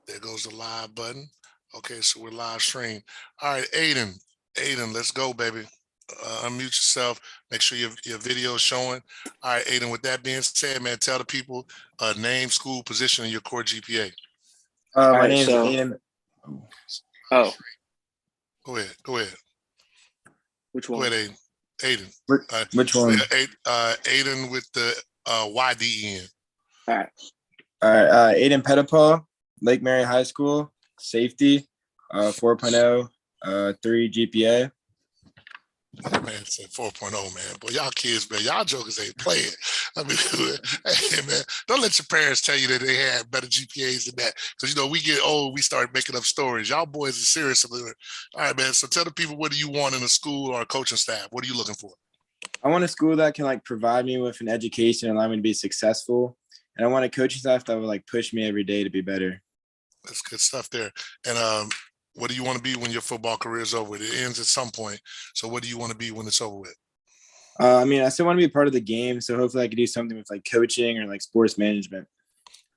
There goes the live button. Okay, so we're live stream. All right, Aiden. Aiden, let's go, baby. Unmute yourself. Make sure your video is showing. All right, Aiden. With that being said, man, tell the people name, school, position, and your core GPA. My name is Aiden. Oh, Go ahead. Go ahead. which Go one? ahead, Aiden. Which one? Aiden with the YDEN. All right. All right. Aiden Pettipaw, Lake Mary High School, safety, 4.0, 3 GPA. Man said 4.0, man. Boy, y'all kids, man, y'all jokers ain't playing. I mean, hey, man, don't let your parents tell you that they had better GPAs than that. Because, you know, we get old, we start making up stories. Y'all boys are serious about it. All right, man. So tell the people, what do you want in a school or a coaching staff? What are you looking for? I want a school that can provide me with an education and allow me to be successful. And I want a coaching staff that will push me every day to be better. That's good stuff there. And what do you want to be when your football career is over with? It ends at some point. So what do you want to be when it's over with? I still want to be a part of the game. So hopefully I could do something with coaching or sports management.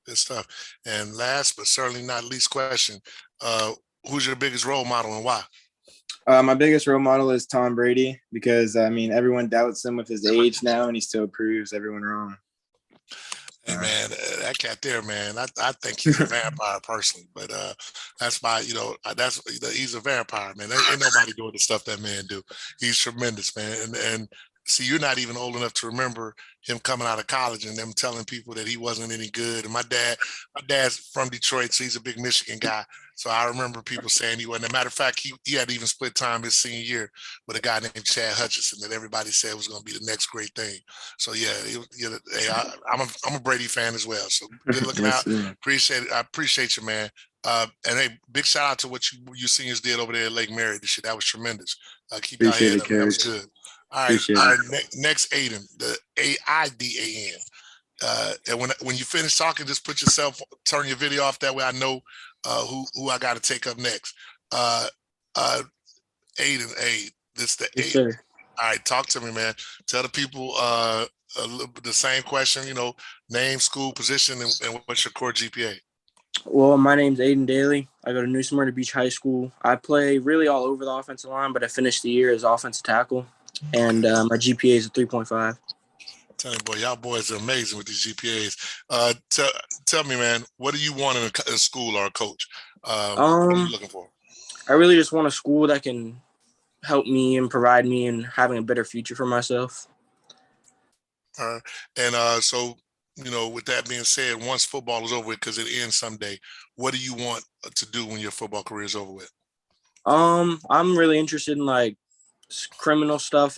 Good stuff. And last but certainly not least question, who's your biggest role model and why? My biggest role model is Tom Brady because, everyone doubts him with his age now, and he still proves everyone wrong. Hey, man, that cat there, man, I think he's a vampire personally, but that's my, he's a vampire, man. Ain't nobody doing the stuff that man do. He's tremendous, man. And see, you're not even old enough to remember him coming out of college and them telling people that he wasn't any good. And my dad's from Detroit, so he's a big Michigan guy. So I remember people saying he wasn't. As a matter of fact, he had to even split time his senior year with a guy named Chad Hutchinson that everybody said was going to be the next great thing. So yeah, I'm a Brady fan as well. So good looking out. Appreciate it. I appreciate you, man. And hey, big shout out to what you seniors did over there at Lake Mary. This shit, that was tremendous. Keep your head up. That was good. All right. Next, Aiden, the AIDAN. And when you finish talking, just turn your video off. That way I know who I got to take up next. Aiden, this the Yes, Aiden. sir. All right, talk to me, man. Tell the people the same question. Name, school, position, and what's your core GPA? Well, my name's Aiden Daly. I go to New Smyrna Beach High School. I play really all over the offensive line, but I finished the year as offensive tackle, and my GPA is a 3.5. Tell me, boy, y'all boys are amazing with these GPAs. Tell me, man, what do you want in a school or a coach? What are you looking for? I really just want a school that can help me and provide me and having a better future for myself. And so, with that being said, once football is over with, because it ends someday, what do you want to do when your football career is over with? I'm really interested in criminal stuff,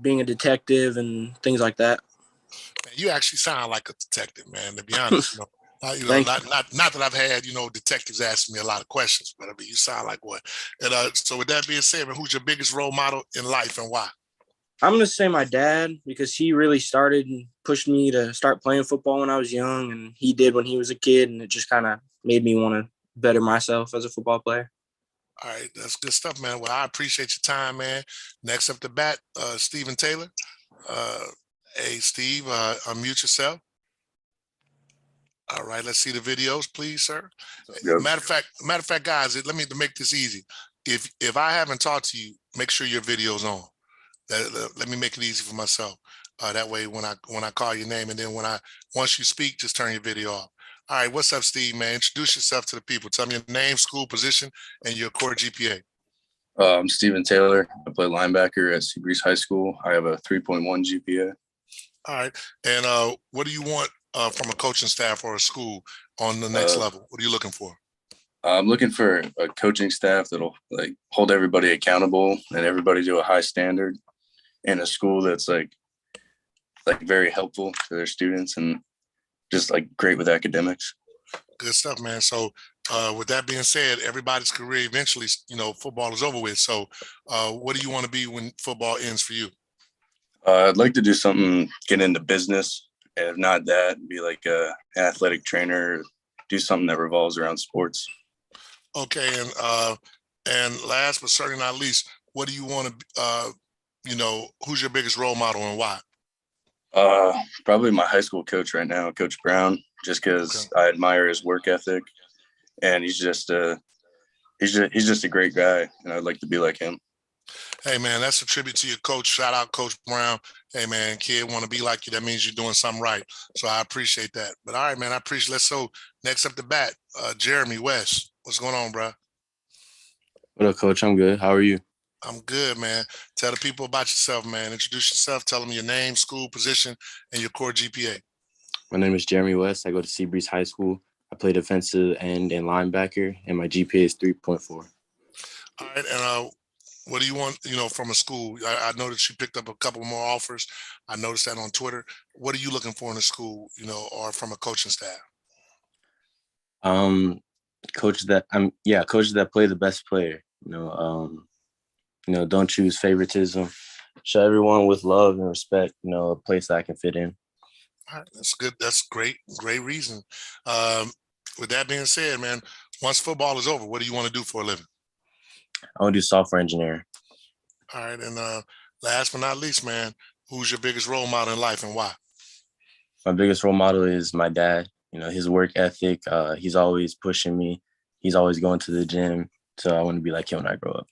being a detective and things like that. Man, you actually sound like a detective, man. To be honest, not that I've had detectives asking me a lot of questions, but I mean, you sound like one. And so, with that being said, man, who's your biggest role model in life and why? I'm going to say my dad, because he really started and pushed me to start playing football when I was young, and he did when he was a kid, and it just kind of made me want to better myself as a football player. All right, that's good stuff, man. Well, I appreciate your time, man. Next up to bat, Stephen Taylor. Hey, Steve, unmute yourself. All right, let's see the videos, please, sir. Yep. Matter of fact, guys, let me make this easy. If I haven't talked to you, make sure your video's on. Let me make it easy for myself. That way, when I call your name, and then once you speak, just turn your video off. All right, what's up, Steve, man? Introduce yourself to the people. Tell me your name, school, position, and your core GPA. I'm Stephen Taylor. I play linebacker at Seabreeze High School. I have a 3.1 GPA. All right, and what do you want from a coaching staff or a school on the next level? What are you looking for? I'm looking for a coaching staff that'll hold everybody accountable and everybody to a high standard, and a school that's very helpful to their students and just great with academics. Good stuff, man. So with that being said, everybody's career eventually, football is over with. So what do you want to be when football ends for you? I'd like to do something, get into business. And if not that, be an athletic trainer, do something that revolves around sports. Okay. And last but certainly not least, what do you want to, who's your biggest role model and why? Probably my high school coach right now, Coach Brown, just because I admire his work ethic and he's just a great guy, and I'd like to be like him. Hey, man, that's a tribute to your coach. Shout out, Coach Brown. Hey, man, kid, want to be like you. That means you're doing something right. So I appreciate that. But all right, man, I appreciate. Let's so next up the bat, Jeremy West. What's going on, bro? What up, Coach? I'm good. How are you? I'm good, man. Tell the people about yourself, man. Introduce yourself. Tell them your name, school, position, and your core GPA. My name is Jeremy West. I go to Seabreeze High School. I play defensive end and linebacker, and my GPA is 3.4. All right, and what do you want, from a school? I noticed you picked up a couple more offers. I noticed that on Twitter. What are you looking for in a school, or from a coaching staff? Coaches that play the best player. Don't choose favoritism. Show everyone with love and respect. A place that I can fit in. All right, that's good. That's great reason. With that being said, man, once football is over, what do you want to do for a living? I want to do software engineering. All right, and last but not least, man, who's your biggest role model in life and why? My biggest role model is my dad. His work ethic. He's always pushing me. He's always going to the gym. So I want to be like him when I grow up.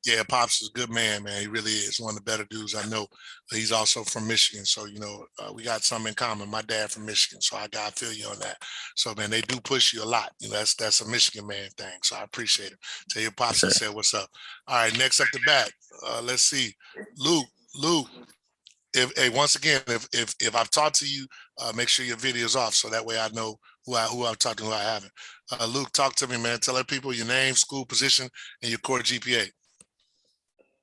Yeah, Pops is a good man. He really is one of the better dudes I know. He's also from Michigan. So, we got something in common. My dad from Michigan. So I feel you on that. So, man, they do push you a lot. That's a Michigan man thing. So I appreciate it. Tell your Pops I said, what's up? All right, next up the bat. Let's see. Luke, once again, if I've talked to you, make sure your video's off. So that way I know who I've talked to, who I haven't. Luke, talk to me, man. Tell our people your name, school, position, and your core GPA.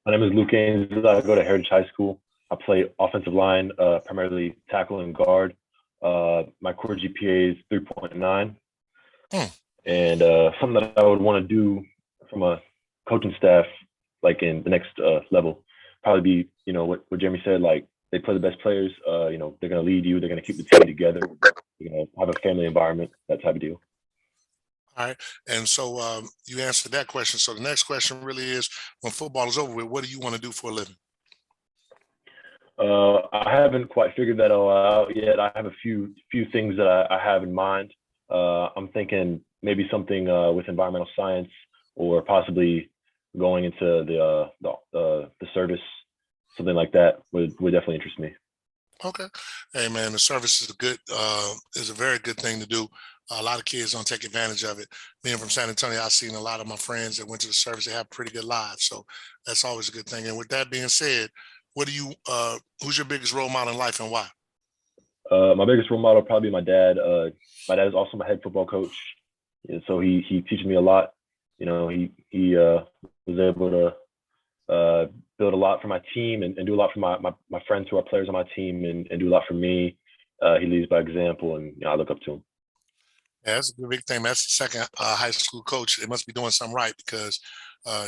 My name is Luke Gaines. I go to Heritage High School. I play offensive line, primarily tackle and guard. My core GPA is 3.9. And something that I would want to do from a coaching staff, like in the next level, probably be, what Jeremy said, like they play the best players. They're going to lead you. They're going to keep the team together. Have a family environment, that type of deal. All right. And so you answered that question. So the next question really is, when football is over with, what do you want to do for a living? I haven't quite figured that all out yet. I have a few things that I have in mind. I'm thinking maybe something with environmental science, or possibly going into the service, something like that would definitely interest me. Okay. Hey, man, the service is a very good thing to do. A lot of kids don't take advantage of it. Being from San Antonio, I've seen a lot of my friends that went to the service. They have pretty good lives. So that's always a good thing. And with that being said, who's your biggest role model in life and why? My biggest role model probably my dad. My dad is also my head football coach. So he teaches me a lot. He was able to build a lot for my team and do a lot for my friends who are players on my team and do a lot for me. He leads by example, and I look up to him. Yeah, that's a big thing. That's the second high school coach. They must be doing something right, because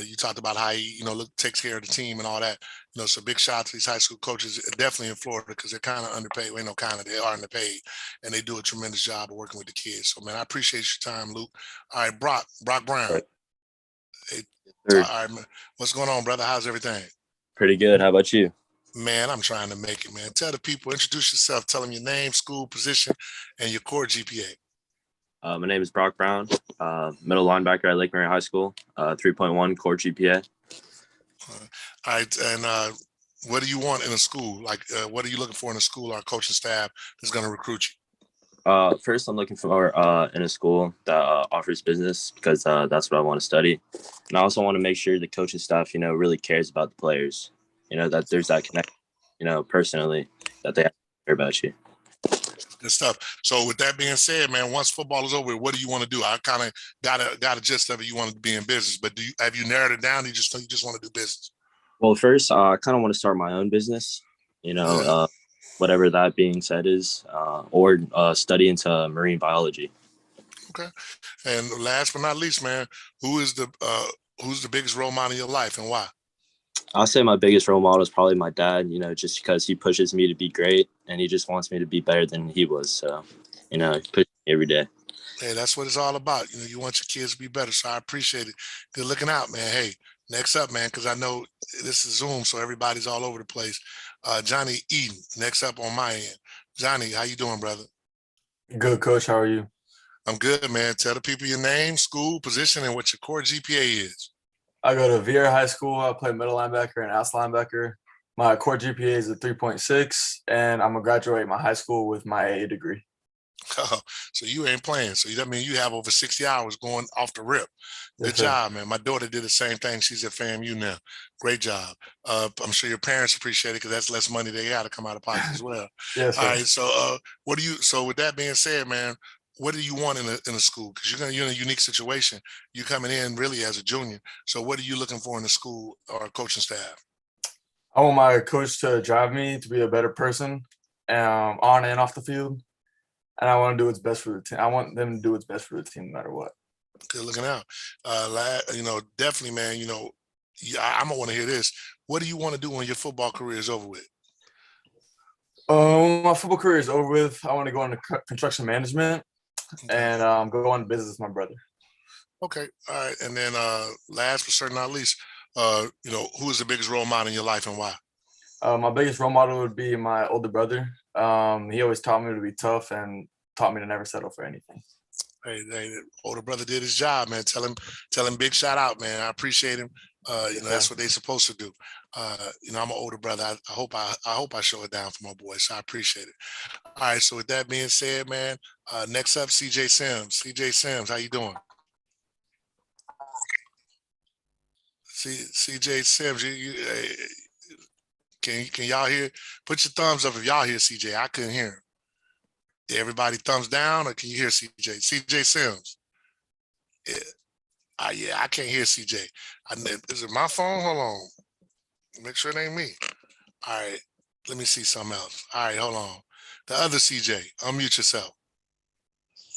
you talked about how he, takes care of the team and all that. So big shout out to these high school coaches, definitely in Florida, because they're kind of underpaid. Well, they are underpaid, and they do a tremendous job of working with the kids. So, man, I appreciate your time, Luke. All right, Brock Brown. Right. Hey, all right, man. What's going on, brother? How's everything? Pretty good. How about you? Man, I'm trying to make it, man. Tell the people, introduce yourself, tell them your name, school, position, and your core GPA. My name is Brock Brown, middle linebacker at Lake Mary High School, 3.1 core GPA. All right, and what do you want in a school? Like, what are you looking for in a school or a coaching staff that's going to recruit you? First, I'm looking for in a school that offers business, because that's what I want to study. And I also want to make sure the coaching staff, really cares about the players. That there's that connection, personally, that they have to care about you. Good stuff. So with that being said, man, once football is over, what do you want to do? I kind of got a gist of it. You want to be in business, but have you narrowed it down? You just want to do business? Well, first, I kind of want to start my own business, whatever that being said is, or study into marine biology. Okay. And last but not least, man, who's the biggest role model in your life and why? I'll say my biggest role model is probably my dad, just because he pushes me to be great, and he just wants me to be better than he was. So, he pushes me every day. Hey, that's what it's all about. You want your kids to be better. So I appreciate it. Good looking out, man. Hey, next up, man, because I know this is Zoom, so everybody's all over the place. Johnny Eden, next up on my end. Johnny, how you doing, brother? Good, Coach. How are you? I'm good, man. Tell the people your name, school, position, and what your core GPA is. I go to Vieira High School. I play middle linebacker and outside linebacker. My core GPA is a 3.6, and I'm gonna graduate my high school with my AA degree. Oh, so you ain't playing. So that means you have over 60 hours going off the rip. Good Yes, sir. job, man. My daughter did the same thing. She's at FAMU now. Great job. I'm sure your parents appreciate it because that's less money they got to come out of pocket as well. Yes, All sir. right. So so with that being said, man, what do you want in a school? Because you're in a unique situation. You're coming in really as a junior. So what are you looking for in the school or coaching staff? I want my coach to drive me to be a better person, on and off the field, and I want to do what's best for the team. I want them to do what's best for the team, no matter what. Good looking out. Definitely, man. I'm gonna want to hear this. What do you want to do when your football career is over with? My football career is over with. I want to go into construction management and go on business with my brother. Okay. All right. And then last but certainly not least, who is the biggest role model in your life and why? My biggest role model would be my older brother. He always taught me to be tough and taught me to never settle for anything. Hey, the older brother did his job, man. Tell him big shout out, man. I appreciate him. That's what they're supposed to do. I'm an older brother. I hope I show it down for my boys. So I appreciate it. All right. So with that being said, man, next up, CJ Sims. CJ Sims, how you doing? CJ Sims, can y'all hear? Put your thumbs up if y'all hear CJ. I couldn't hear him. Everybody thumbs down, or can you hear CJ? CJ Sims. Yeah, I can't hear CJ. Is it my phone? Hold on. Make sure it ain't me. All right. Let me see something else. All right, hold on. The other CJ, unmute yourself.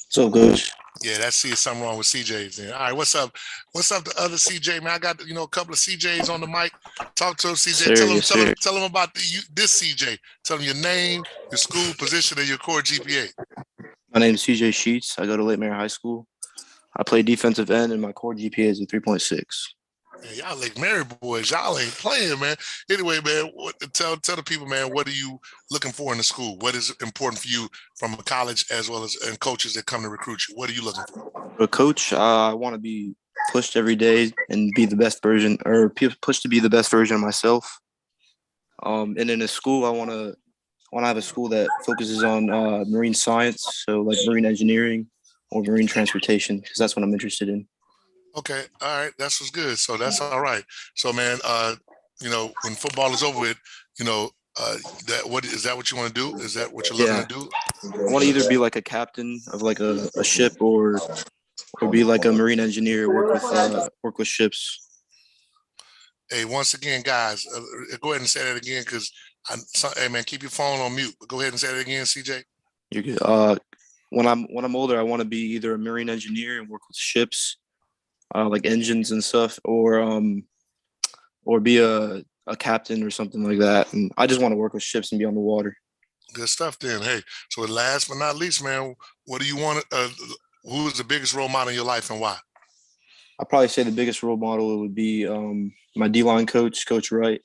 So good. Yeah, that's something wrong with CJ's then. All right, what's up? What's up, the other CJ, man? I got a couple of CJs on the mic. Talk to him, CJ. Sir, Tell him about this CJ. Tell him your name, your school position, and your core GPA. My name is CJ Sheets. I go to Lake Mary High School. I play defensive end, and my core GPA is a 3.6. Man, y'all Lake Mary boys, y'all ain't playing, man. Anyway, man, tell the people, man, what are you looking for in the school? What is important for you from a college as well as and coaches that come to recruit you? What are you looking for? A coach, I want to be pushed every day and be the best version, or pushed to be the best version of myself. And in a school, I want to have a school that focuses on marine science, so like marine engineering or marine transportation, because that's what I'm interested in. Okay, all right, that's what's good. So that's all right. So, man, when football is over with, that what you want to do? Is that what you're looking to do? I want to either be like a captain of like a ship or be like a marine engineer, work with ships. Hey, once again, guys, go ahead and say that again, because hey, man, keep your phone on mute. Go ahead and say that again, CJ. You're good. When I'm older, I want to be either a marine engineer and work with ships, like engines and stuff, or be a captain or something like that. And I just want to work with ships and be on the water. Good stuff then. Hey, so last but not least, man, what do you want? Who is the biggest role model in your life and why? I'd probably say the biggest role model would be my D-line coach, Coach Wright,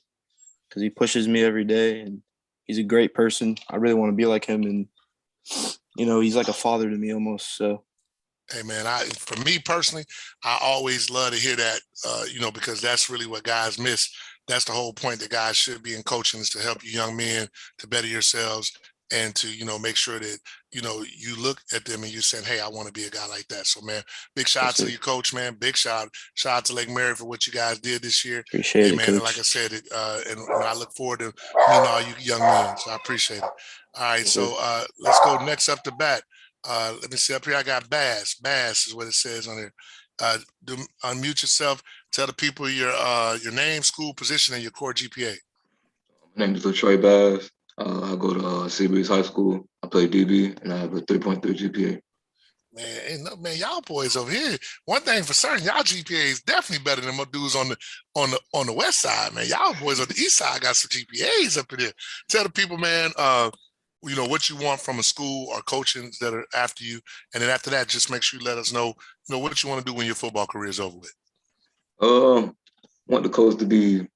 because he pushes me every day and he's a great person. I really want to be like him, and he's like a father to me almost. So. Hey man, for me personally, I always love to hear that, because that's really what guys miss. That's the whole point that guys should be in coaching, is to help you young men to better yourselves and to, make sure that, you look at them and you're saying, hey, I want to be a guy like that. So man, big shout out to your coach, man. Big shout out to Lake Mary for what you guys did this year. Appreciate it, man. Coach. And like I said, and I look forward to meeting all you young men. So I appreciate it. All right. Yes, so let's go next up to bat. Let me see up here. I got Bass. Bass is what it says on here. Unmute yourself. Tell the people your name, school, position, and your core GPA. My name is LaTroy Bass. I go to Seabreeze High School. I play DB, and I have a 3.3 GPA. Man, y'all boys over here. One thing for certain, y'all GPA is definitely better than my dudes on the west side, man. Y'all boys on the east side got some GPAs up in there. Tell the people, man, what you want from a school or coaching that are after you. And then after that, just make sure you let us know, what you want to do when your football career is over with. Want the coach to be,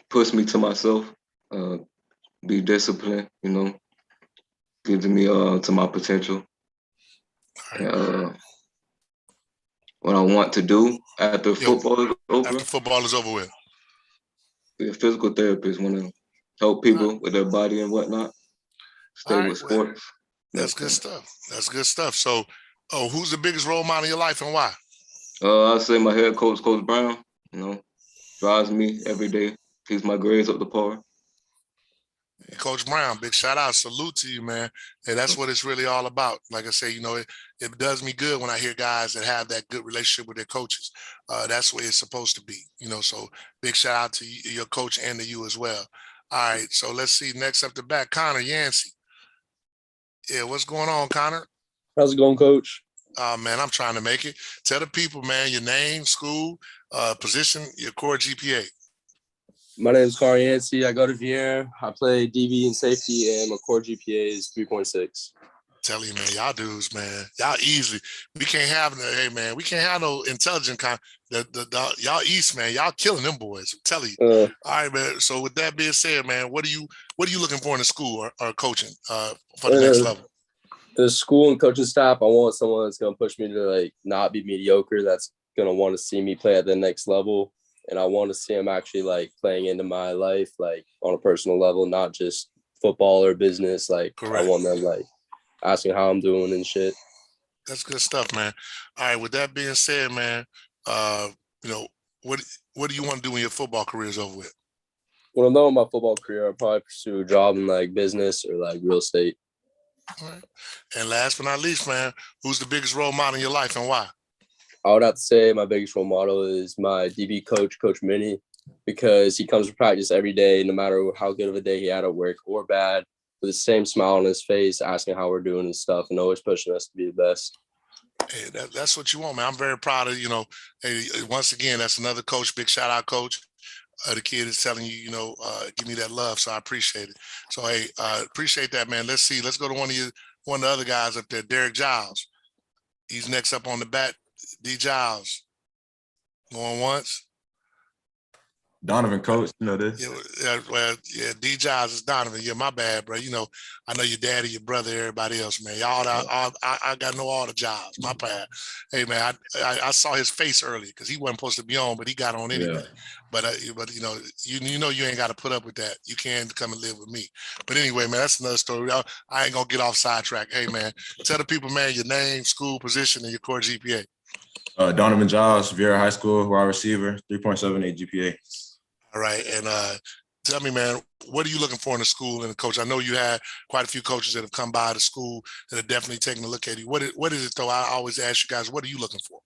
push me to myself, be disciplined, give me to my potential. All And, right. what I want to do after Yo, football is over, after football is over with. be a physical therapist. Want to help All right. people with their body and whatnot. All Stay right. with Well, sports. that's good stuff. That's good stuff. So, who's the biggest role model in your life and why? I say my head coach, Coach Brown. You know, drives me every day. Keeps my grades up to par. Coach Brown, big shout out, salute to you, man. Hey, that's what it's really all about. Like I say, it does me good when I hear guys that have that good relationship with their coaches. That's the way it's supposed to be, So big shout out to you, your coach and to you as well. All right, so let's see. Next up the back, Connor Yancey. Yeah, what's going on, Connor? How's it going, Coach? Man, I'm trying to make it. Tell the people, man, your name, school, position, your core GPA. My name is Connor Yancey. I go to Vieira. I play DB and safety, and my core GPA is 3.6. Tell you, man, y'all dudes, man, y'all easy. We can't have no, hey, man, we can't have no intelligent y'all East, man, y'all killing them boys. I'm telling you. All right, man. So with that being said, man, what are you looking for in the school or coaching for the next level? The school and coaching staff, I want someone that's going to push me to not be mediocre. That's going to want to see me play at the next level. And I want to see them actually playing into my life, on a personal level, not just football or business. Correct. I want them asking how I'm doing and shit. That's good stuff, man. All right. With that being said, man, what do you want to do when your football career is over with? When I'm done with my football career, I'll probably pursue a job in business or real estate. All right. And last but not least, man, who's the biggest role model in your life and why? I would have to say my biggest role model is my DB coach, Coach Minnie, because he comes to practice every day, no matter how good of a day he had at work or bad, with the same smile on his face, asking how we're doing and stuff, and always pushing us to be the best. Hey, that's what you want, man. I'm very proud of, hey, once again, that's another coach. Big shout out, coach. The kid is telling you, give me that love. So I appreciate it. So, hey, appreciate that, man. Let's see. Let's go to one of the other guys up there, Derek Giles. He's next up on the bat. D. Giles. Going once. Donovan, coach, you know this. Yeah, D. Giles is Donovan. Yeah, my bad, bro. I know your daddy, your brother, everybody else, man. I got to know all the jobs. My bad. Hey, man, I saw his face earlier because he wasn't supposed to be on, but he got on anyway. Yeah. But you ain't got to put up with that. You can come and live with me. But anyway, man, that's another story. I ain't gonna get off sidetrack. Hey, man, tell the people, man, your name, school, position, and your core GPA. Donovan Giles, Vieira High School, wide receiver, 3.78 GPA. All right, and tell me, man, what are you looking for in a school and a coach? I know you had quite a few coaches that have come by the school that are definitely taking a look at you. What is it, though? I always ask you guys, what are you looking for?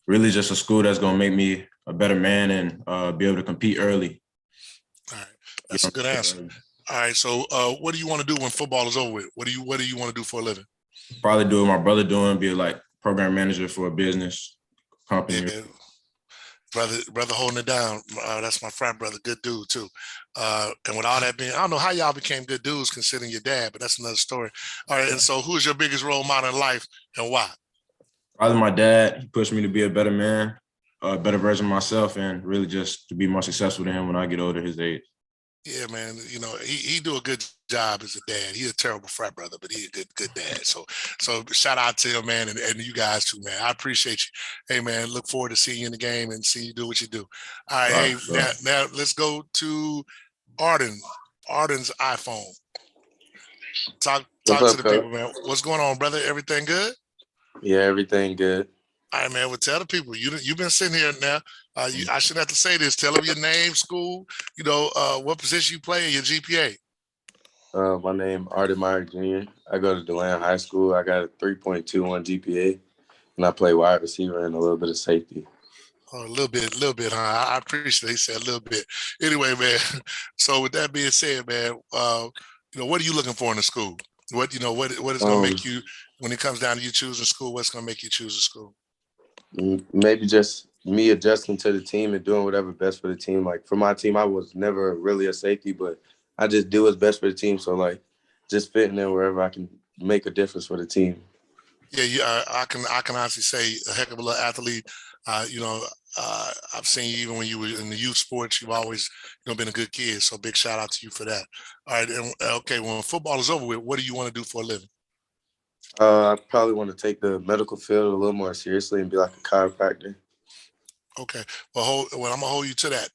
Really just a school that's going to make me a better man and be able to compete early. All right, that's a good answer. All right, so what do you want to do when football is over with? What do you want to do for a living? Probably do what my brother doing, be program manager for a business company. Yeah. Brother holding it down. That's my friend, brother. Good dude, too. And with all that being, I don't know how y'all became good dudes considering your dad, but that's another story. All right, and so who's your biggest role model in life and why? Probably my dad. He pushed me to be a better man, a better version of myself, and really just to be more successful than him when I get older his age. Yeah, man. He do a good job as a dad. He's a terrible frat brother, but he's a good dad. So shout out to him, man, and you guys too, man. I appreciate you. Hey, man, look forward to seeing you in the game and seeing you do what you do. All right, hey, now let's go to Arden. Arden's iPhone. Talk to the people, man. What's going on, brother? Everything good? Yeah, everything good. All right, man. Well, tell the people you've been sitting here now. I shouldn't have to say this. Tell them your name, school, what position you play, and your GPA. My name Arden Meyer Jr. I go to DeLand High School. I got a 3.21 GPA, and I play wide receiver and a little bit of safety. Oh, a little bit, huh? I appreciate he said a little bit. Anyway, man. So with that being said, man, what are you looking for in the school? What is going to make you, when it comes down to you choosing school, what's going to make you choose a school? Maybe just me adjusting to the team and doing whatever best for the team. Like for my team, I was never really a safety, but I just do what's best for the team. So just fitting in wherever I can make a difference for the team. Yeah, I can honestly say a heck of a little athlete. I've seen you even when you were in the youth sports. You've always been a good kid. So big shout out to you for that. All right, and okay, when football is over with, what do you want to do for a living? I probably want to take the medical field a little more seriously and be like a chiropractor. Okay. Well, I'm gonna hold you to that.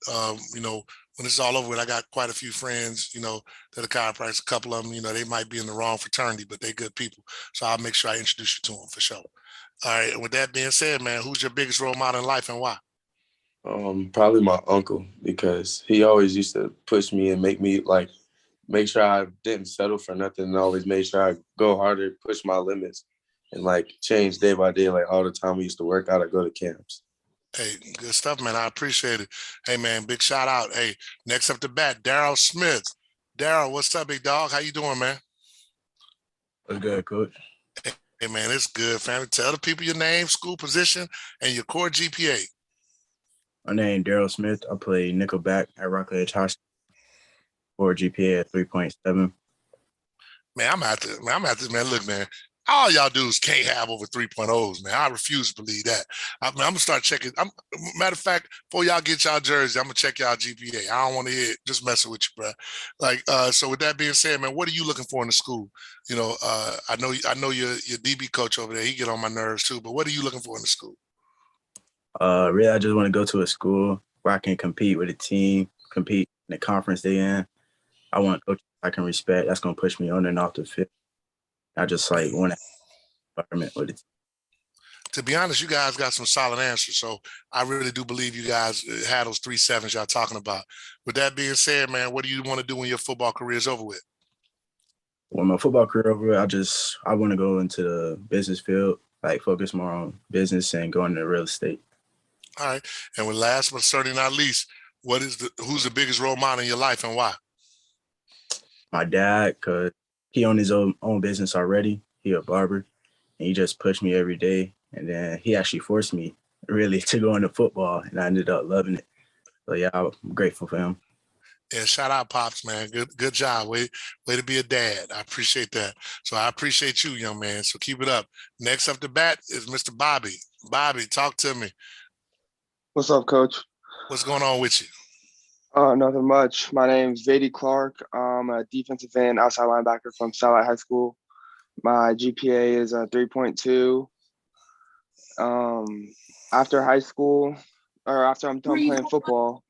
When it's all over with, I got quite a few friends, that are chiropractors. A couple of them, they might be in the wrong fraternity, but they're good people. So I'll make sure I introduce you to them for sure. All right. And with that being said, man, who's your biggest role model in life and why? Probably my uncle because he always used to push me and make me like make sure I didn't settle for nothing and always made sure I go harder, push my limits, and like change day by day. Like all the time we used to work out, I go to camps. Hey, good stuff, man. I appreciate it. Hey, man, big shout out. Hey, next up to bat, Daryl Smith. Daryl, what's up, big dog? How you doing, man? What's good, coach? Hey, man, it's good, family. Tell the people your name, school position, and your core GPA. My name Daryl Smith. I play nickelback at Rockledge High School. For GPA at 3.7. Man, I'm at this, man. Look, man, all y'all dudes can't have over 3.0s, man. I refuse to believe that. I'm gonna start checking. Matter of fact, before y'all get y'all jersey, I'm gonna check y'all GPA. I don't want to hear just messing with you, bro. Like, so with that being said, man, what are you looking for in the school? I know your DB coach over there. He get on my nerves too. But what are you looking for in the school? Really, I just want to go to a school where I can compete with a team, compete in the conference they in. I want a coach I can respect. That's gonna push me on and off the field. I just like want to environment with it. To be honest, you guys got some solid answers. So I really do believe you guys had those 3.7s y'all talking about. With that being said, man, what do you want to do when your football career is over with? When my football career over, I want to go into the business field, like focus more on business and go into real estate. All right. And with last but certainly not least, who's the biggest role model in your life and why? My dad, cause he owned his own business already. He a barber, and he just pushed me every day. And then he actually forced me really to go into football, and I ended up loving it. So yeah, I'm grateful for him. Yeah, shout out, Pops, man. Good job. Way to be a dad. I appreciate that. So I appreciate you, young man. So keep it up. Next up to bat is Mr. Bobby. Bobby, talk to me. What's up, Coach? What's going on with you? Nothing much. My name's Vady Clark. I'm a defensive end outside linebacker from Satellite High School. My GPA is a 3.2. After high school, or after I'm done playing football,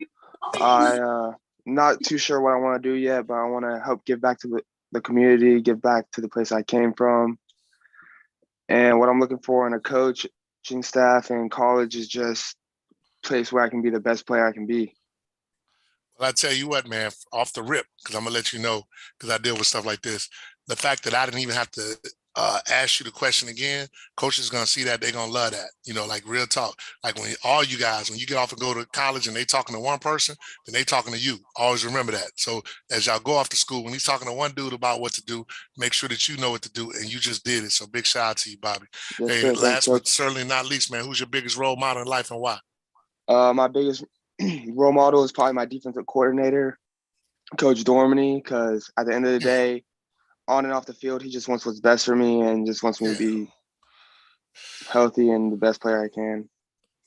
I not too sure what I want to do yet, but I want to help give back to the community, give back to the place I came from. And what I'm looking for in a coaching staff in college is just a place where I can be the best player I can be. Well, I tell you what, man, off the rip, because I'm gonna let you know, because I deal with stuff like this. The fact that I didn't even have to ask you the question again, coaches gonna see that, they're gonna love that. Like real talk. Like when you guys, when you get off and go to college and they talking to one person, then they talking to you. Always remember that. So as y'all go off to school, when he's talking to one dude about what to do, make sure that you know what to do, and you just did it. So big shout out to you, Bobby. Yes, Hey, sir. last but certainly not least, man, who's your biggest role model in life and why? My biggest role model is probably my defensive coordinator, Coach Dormany, because at the end of the day, on and off the field, he just wants what's best for me and just wants me to be healthy and the best player I can.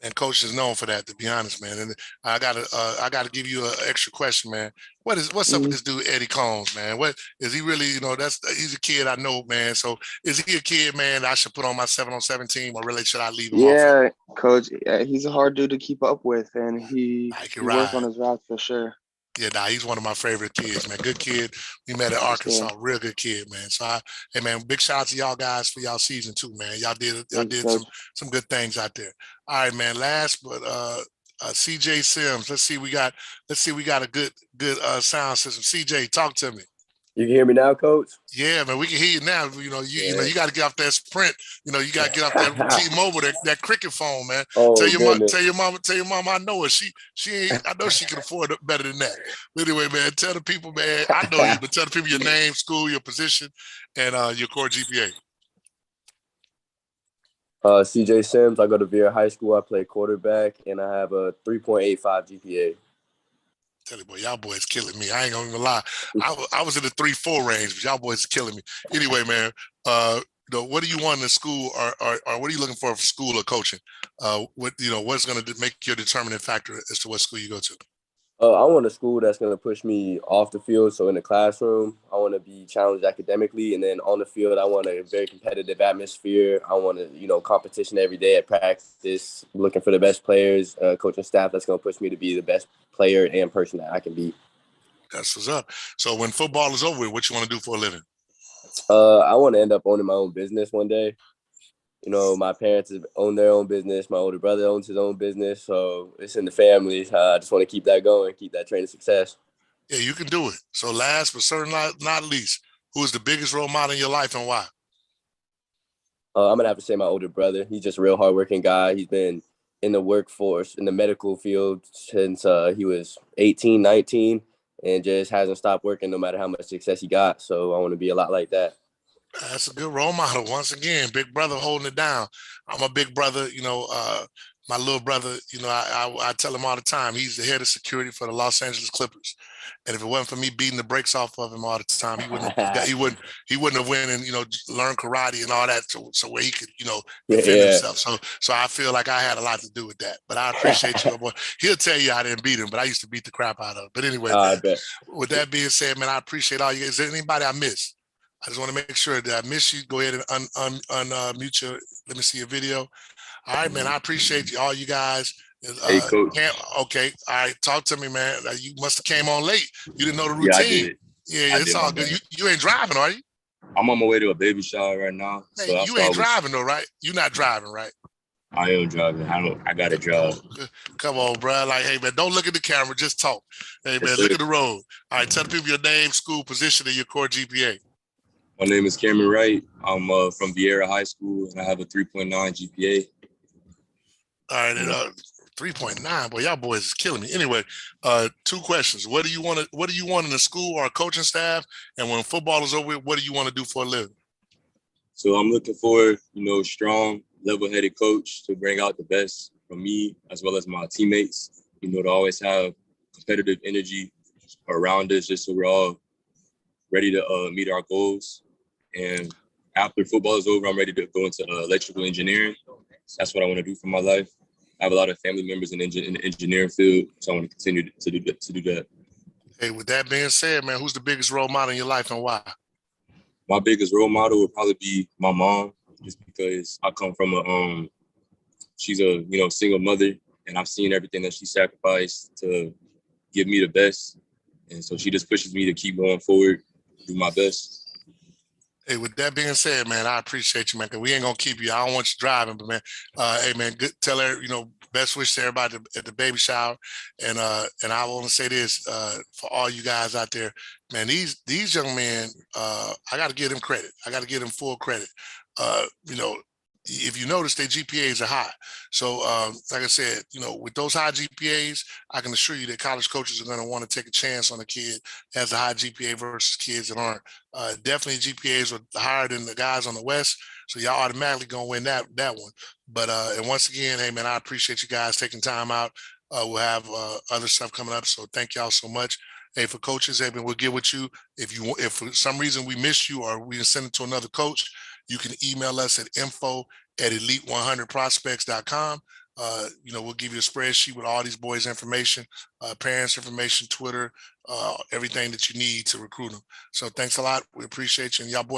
And coach is known for that, to be honest, man. And I gotta give you an extra question, man. What's up with this dude Eddie Combs, man? What is he really? He's a kid I know, man. So is he a kid, man, that I should put on my 7-on-7 team, or really should I leave him off? Yeah, Coach. He's a hard dude to keep up with, and he works on his routes for sure. Yeah, he's one of my favorite kids, man. Good kid. We met at Arkansas. Real good kid, man. So hey man, big shout out to y'all guys for y'all season too, man. Y'all did some good things out there. All right, man. Last but CJ Sims. Let's see we got a good sound system. CJ, talk to me. You can hear me now, Coach? Yeah, man, we can hear you now. You got to get off that Sprint. You got to get off that T-Mobile, that cricket phone, man. Oh, tell your mama, I know her. She ain't. I know she can afford it better than that. But anyway, man, tell the people, man. I know you, but tell the people your name, school, your position, and your core GPA. CJ Sims. I go to Vera High School. I play quarterback, and I have a 3.85 GPA. Tell you, boy, y'all boys killing me. I ain't gonna even lie. I was in the 3-4 range, but y'all boys are killing me. Anyway, man, what do you want in the school, or what are you looking for school or coaching? What's going to make your determining factor as to what school you go to? I want a school that's going to push me off the field. So in the classroom, I want to be challenged academically. And then on the field, I want a very competitive atmosphere. I want competition every day at practice, looking for the best players, coaching staff that's going to push me to be the best player and person that I can be. That's what's up. So when football is over, what you want to do for a living? I want to end up owning my own business one day. My parents own their own business. My older brother owns his own business. So it's in the family. I just want to keep that going, keep that train of success. Yeah, you can do it. So last but certainly not least, who is the biggest role model in your life and why? I'm going to have to say my older brother. He's just a real hardworking guy. He's been in the workforce, in the medical field since he was 18, 19, and just hasn't stopped working no matter how much success he got. So I want to be a lot like that. That's a good role model. Once again, big brother holding it down. I'm a big brother, my little brother, I tell him all the time, he's the head of security for the Los Angeles Clippers. And if it wasn't for me beating the brakes off of him all the time, he wouldn't have went and, learned karate and all that. So where he could, defend himself. So I feel like I had a lot to do with that, but I appreciate you, boy. He'll tell you I didn't beat him, but I used to beat the crap out of him. But anyway, man, with that being said, man, I appreciate all you guys. Is there anybody I missed? I just want to make sure that I miss you. Go ahead and unmute your. Let me see your video. All right, man. I appreciate you, all you guys. Hey, Coach. Okay. All right. Talk to me, man. You must have came on late. You didn't know the routine. Yeah, I did. Yeah, it's all good. You ain't driving, are you? I'm on my way to a baby shower right now. Man, so you ain't driving though, right? You're not driving, right? I am driving. I got to drive. Come on, bro. Like, hey, man, don't look at the camera. Just talk. Hey, man, look at the road. All right. Tell the people your name, school, position, and your core GPA. My name is Cameron Wright. I'm from Vieira High School, and I have a 3.9 GPA. All right, 3.9. Boy, y'all boys is killing me. Anyway, 2 questions. What do you want in a school or a coaching staff? And when football is over, what do you want to do for a living? So I'm looking for, strong, level-headed coach to bring out the best from me as well as my teammates. To always have competitive energy around us, just so we're all ready to meet our goals. And after football is over, I'm ready to go into electrical engineering. That's what I want to do for my life. I have a lot of family members in the engineering field, so I want to continue to do that. Hey, with that being said, man, who's the biggest role model in your life and why? My biggest role model would probably be my mom, just because I come from she's a single mother, and I've seen everything that she sacrificed to give me the best, and so she just pushes me to keep going forward, do my best. Hey, with that being said, man, I appreciate you, man, because we ain't going to keep you. I don't want you driving, but, man, hey, man, tell her, best wish to everybody at the baby shower. And I want to say this for all you guys out there, man, these young men, I got to give them credit. I got to give them full credit. If you notice, their GPAs are high. So, like I said, with those high GPAs, I can assure you that college coaches are going to want to take a chance on a kid that has a high GPA versus kids that aren't. Definitely GPAs are higher than the guys on the West. So y'all automatically going to win that one. But, and once again, hey, man, I appreciate you guys taking time out. We'll have other stuff coming up. So thank y'all so much. Hey, for coaches, hey, man, we'll get with you. If for some reason we missed you or we send it to another coach, you can email us at info@elite100prospects.com. We'll give you a spreadsheet with all these boys' information, parents' information, Twitter, everything that you need to recruit them. So thanks a lot. We appreciate you. And y'all boys